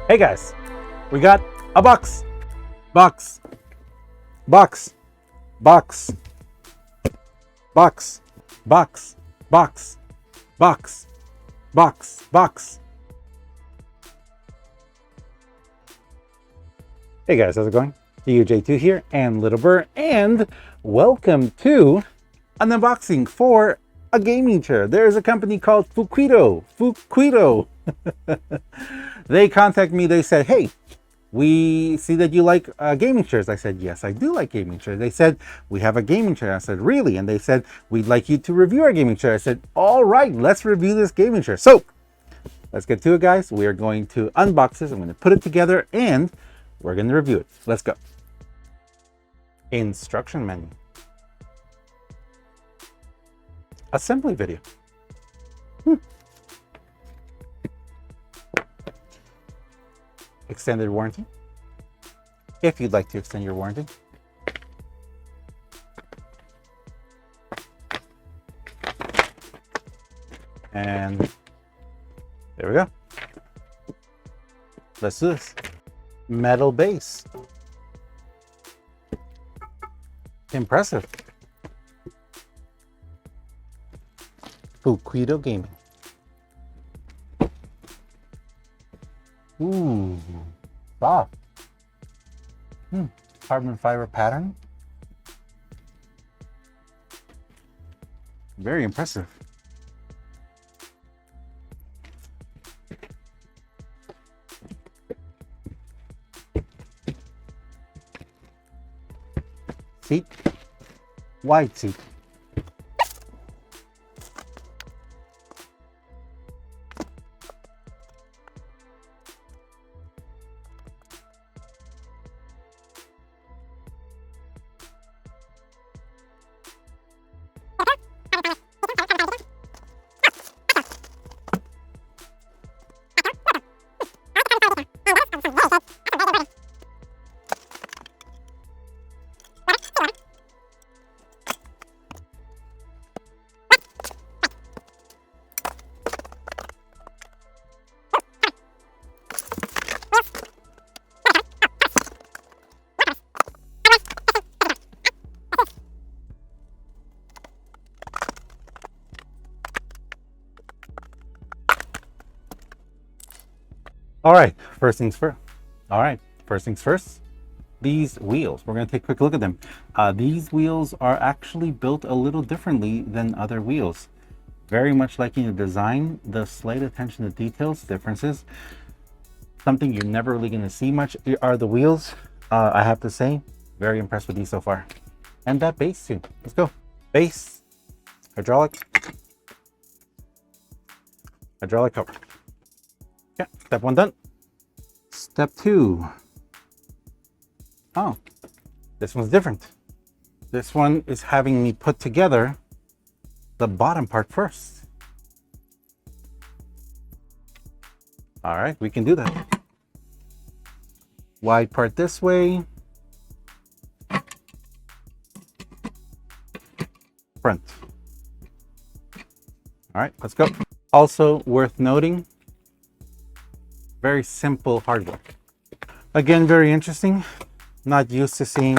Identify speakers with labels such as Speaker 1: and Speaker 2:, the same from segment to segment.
Speaker 1: Hey guys, we got a box, box, box, box, box, box, box, box, box, box. Hey guys, how's it going? DUJ2 here and Little Burr, and welcome to an unboxing for a gaming chair. There's a company called FUQIDO. They contacted me. They said, hey, we see that you like gaming chairs. I said, yes, I do like gaming chairs. They said, we have a gaming chair. I said, really? And they said, we'd like you to review our gaming chair. I said, all right, let's review this gaming chair. So let's get to it, guys. We are going to unbox this. I'm going to put it together and we're going to review it. Let's go. Instruction menu. Assembly video. Extended warranty, if you'd like to extend your warranty. And there we go. Let's do this. Metal base. Impressive. FUQIDO Gaming. Ooh, soft. Carbon fiber pattern. Very impressive. Seat, wide seat. All right, first things first. These wheels, we're going to take a quick look at them. These wheels are actually built a little differently than other wheels. Very much liking the design, the slight attention to details, differences. Something you're never really going to see much are the wheels. I have to say, very impressed with these so far. And that base too. Let's go. Base, hydraulic cover. Okay, step one done. Step two. Oh, this one's different. This one is having me put together the bottom part first. All right, we can do that. Wide part this way. Front. All right, let's go. Also worth noting, very simple hardware. Again, very interesting. Not used to seeing,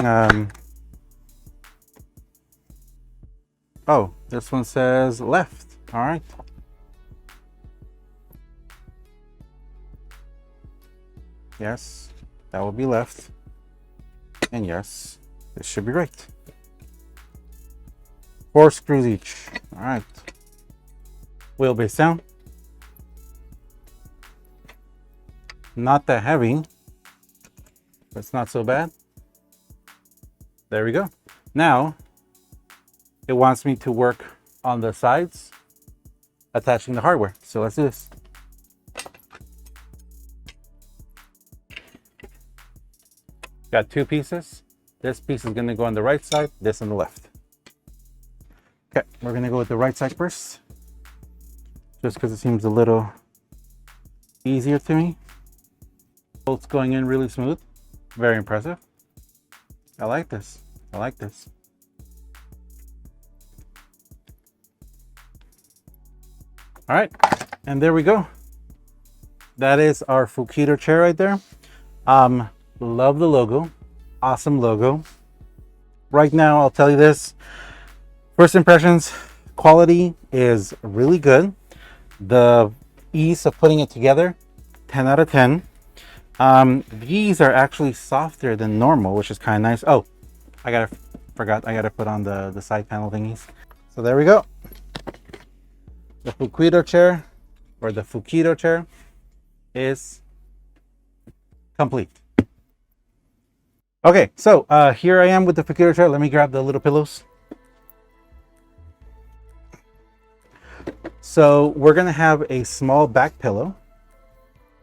Speaker 1: oh, this one says left. All right. Yes, that will be left. And yes, this should be right. 4 screws each. All right. Wheelbase down. Not that heavy, but it's not so bad. There we go. Now it wants me to work on the sides, attaching the hardware. So let's do this. Got 2 pieces. This piece is going to go on the right side, this on the left. Okay, we're going to go with the right side first, just because it seems a little easier to me. Bolts going in really smooth. Very impressive. I like this. I like this. All right, and there we go. that is our FUQIDO chair right there. Love the logo. Awesome logo. Right now, I'll tell you this. First impressions, quality is really good. The ease of putting it together, 10 out of 10. These are actually softer than normal, which is kind of nice. Oh, I gotta put on the side panel thingies. So there we go. The FUQIDO chair, or the FUQIDO chair, is complete. Okay, so here I am with the FUQIDO chair. Let me grab the little pillows. So we're gonna have a small back pillow,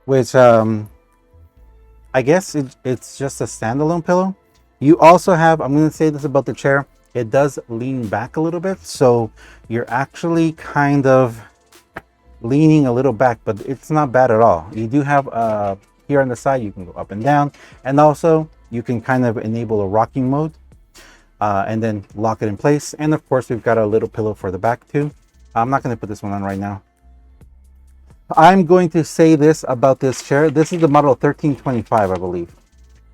Speaker 1: which I guess it's just a standalone pillow. You also have, I'm gonna say this about the chair, it does lean back a little bit, so you're actually kind of leaning a little back, but it's not bad at all. You do have here on the side, you can go up and down, and also you can kind of enable a rocking mode and then lock it in place. And of course, we've got a little pillow for the back too. I'm not going to put this one on right now. I'm going to say this about this chair. This is the model 1325, I believe.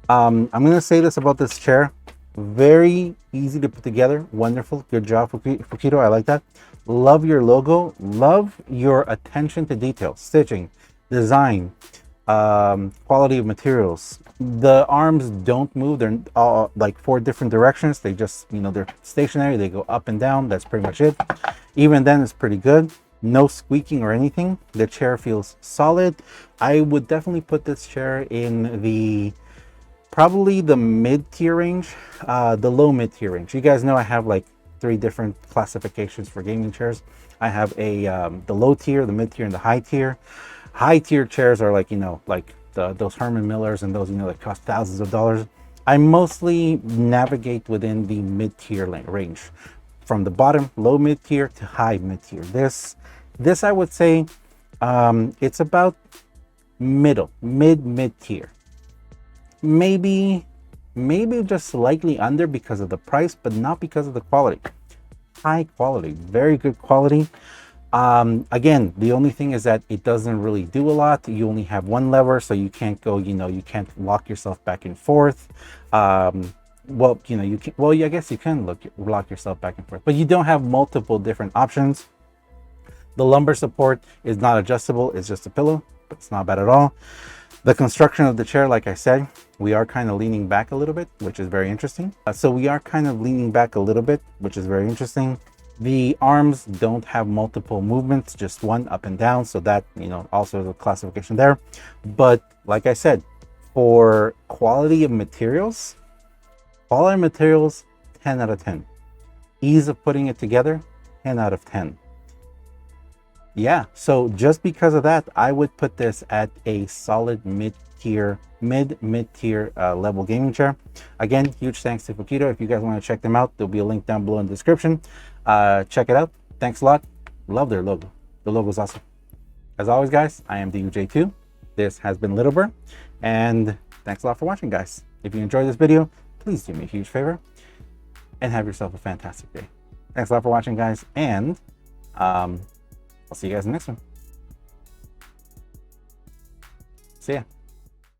Speaker 1: I'm going to say this about this chair. Very easy to put together. Wonderful. Good job, FUQIDO. I like that. Love your logo. Love your attention to detail. Stitching, design, quality of materials. The arms don't move. They're all like 4 different directions. They just, you know, they're stationary. They go up and down. That's pretty much it. Even then, it's pretty good. No squeaking or anything. The chair feels solid. I would definitely put this chair in the probably the mid-tier range, the low mid-tier range. You guys know I have like 3 different classifications for gaming chairs. I have a the low tier, the mid-tier, and the high tier. High tier chairs are like, you know, like those Herman Millers and those, you know, that cost thousands of dollars. I mostly navigate within the mid-tier range, from the bottom low mid-tier to high mid-tier. This I would say it's about mid-tier. Maybe just slightly under because of the price, but not because of the quality. High quality, very good quality. Again, the only thing is that it doesn't really do a lot. You only have one lever, so you can't go, you know, you can't lock yourself back and forth. Well, you know, you can, well, I guess you can lock yourself back and forth, but you don't have multiple different options. The lumbar support is not adjustable. It's just a pillow. It's not bad at all. The construction of the chair, like I said, we are kind of leaning back a little bit, which is very interesting. The arms don't have multiple movements, just one up and down. So that, you know, also the classification there. But like I said, for quality of materials, 10 out of 10. Ease of putting it together, 10 out of 10. Yeah, so just because of that, I would put this at a solid mid-tier level gaming chair. Again, huge thanks to FUQIDO. If you guys want to check them out, there'll be a link down below in the description. Check it out. Thanks a lot. Love their logo. The logo's awesome. As always, guys, I am DUJ2. This has been Littlebur, and thanks a lot for watching, guys. If you enjoyed this video, please do me a huge favor and have yourself a fantastic day. Thanks a lot for watching, guys, and I'll see you guys in the next one. See ya.